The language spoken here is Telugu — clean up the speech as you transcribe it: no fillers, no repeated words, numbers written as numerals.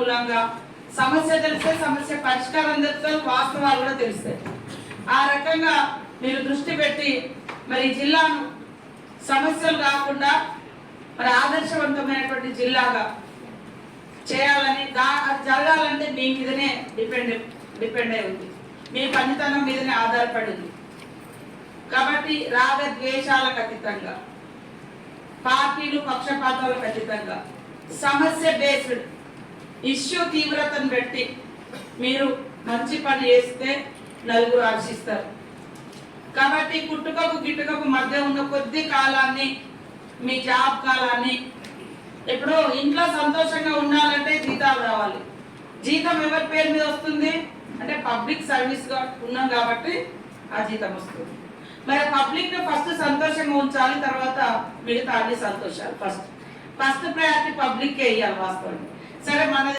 మూలంగా సమస్య తెలిస్తే సమస్య పరిష్కారం తెలుస్తుంది, వాస్తవాలు కూడా తెలుస్తాయి. ఆ రకంగా మీరు దృష్టి పెట్టి మరి జిల్లాను సమస్యలు కాకుండా మరి ఆదర్శవంతమైనటువంటి జిల్లాగా చేయాలని, జరగాలంటే మీ మీదనే డిపెండ్ అయి ఉంది, మీ పనితనం మీదనే ఆధారపడి ఉంది. కాబట్టి రాగ ద్వేషాలకు అతీతంగా, పార్టీలు పక్షపాతాలకు అతీతంగా, సమస్య బేస్డ్ ఇష్యూ తీవ్రతను బట్టి మీరు మంచి పని చేస్తే నలుగురు హర్షిస్తారు. కాబట్టి కుట్టుకపు గిట్టుకపు మధ్య ఉన్న కొద్ది కాలాన్ని, మీ జాబ్ కాలాన్ని, ఇప్పుడు ఇంట్లో సంతోషంగా ఉండాలంటే జీతాలు రావాలి. జీతం ఎవరి పేరు మీద వస్తుంది అంటే పబ్లిక్ సర్వీస్ గా ఉన్నాం కాబట్టి ఆ జీతం వస్తుంది. మరి పబ్లిక్ ని ఫస్ట్ సంతోషంగా ఉంచాలి, తర్వాత మిగతా అన్ని సంతోషాలు. ఫస్ట్ ప్రయారిటీ పబ్లిక్ కే ఇవ్వాలి వాస్తవం. సరే, మన